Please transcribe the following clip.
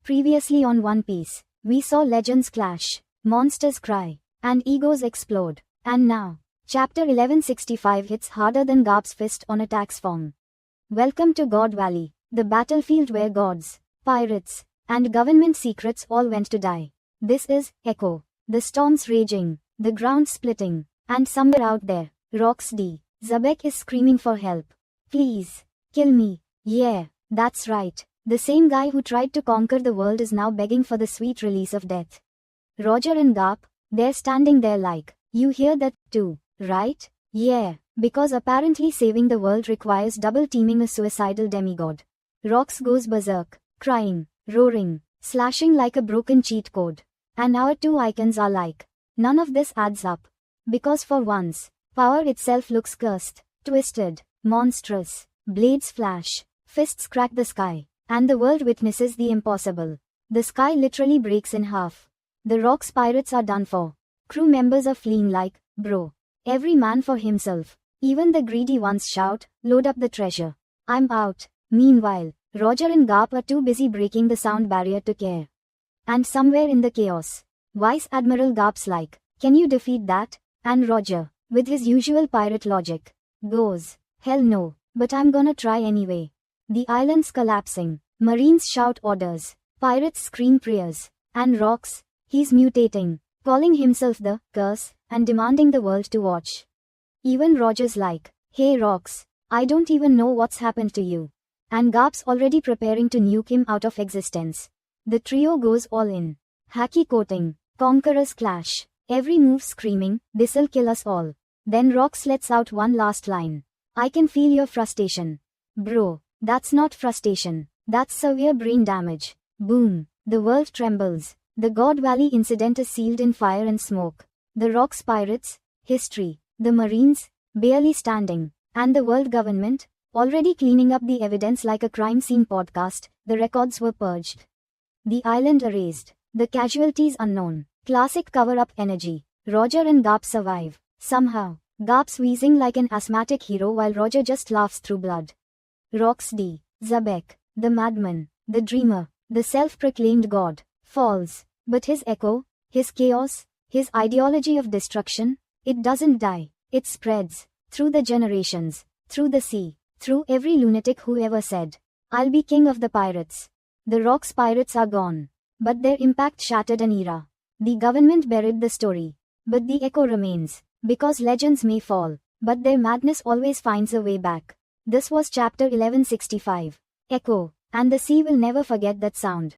Previously on One Piece, we saw legends clash, monsters cry, and egos explode. And now, Chapter 1165 hits harder than Garp's fist on a tax form. Welcome to God Valley, the battlefield where gods, pirates, and government secrets all went to die. This is Echo, the storms raging, the ground splitting, and somewhere out there, Rocks D. Xebec is screaming for help. Please, kill me. Yeah, that's right. The same guy who tried to conquer the world is now begging for the sweet release of death. Roger and Garp, they're standing there like, you hear that too, right? Yeah, because apparently saving the world requires double teaming a suicidal demigod. Rocks goes berserk, crying, roaring, slashing like a broken cheat code. And our two icons are like, none of this adds up. Because for once, power itself looks cursed, twisted, monstrous, blades flash, fists crack the sky. And the world witnesses the impossible. The sky literally breaks in half. The Rocks pirates are done for. Crew members are fleeing like, bro. Every man for himself. Even the greedy ones shout, load up the treasure. I'm out. Meanwhile, Roger and Garp are too busy breaking the sound barrier to care. And somewhere in the chaos, Vice Admiral Garp's like, can you defeat that? And Roger, with his usual pirate logic, goes, hell no, but I'm gonna try anyway. The island's collapsing, Marines shout orders, pirates scream prayers, and Rocks, he's mutating, calling himself the curse, and demanding the world to watch. Even Roger's like, hey Rocks, I don't even know what's happened to you. And Garp's already preparing to nuke him out of existence. The trio goes all in. Haki coating, conquerors clash, every move screaming, this'll kill us all. Then Rocks lets out one last line. I can feel your frustration. Bro. That's not frustration, that's severe brain damage. Boom, the world trembles. The God Valley incident is sealed in fire and smoke. The Rocks pirates, history, the Marines, barely standing, and the world government, already cleaning up the evidence like a crime scene podcast, the records were purged. The island erased, the casualties unknown, classic cover-up energy. Roger and Garp survive, somehow, Garp's wheezing like an asthmatic hero while Roger just laughs through blood. Rocks D. Xebec, the madman, the dreamer, the self-proclaimed god, falls. But his echo, his chaos, his ideology of destruction, it doesn't die, it spreads, through the generations, through the sea, through every lunatic who ever said, I'll be king of the pirates. The Rocks pirates are gone. But their impact shattered an era. The government buried the story. But the echo remains, because legends may fall, but their madness always finds a way back. This was Chapter 1165, Echo, and the sea will never forget that sound.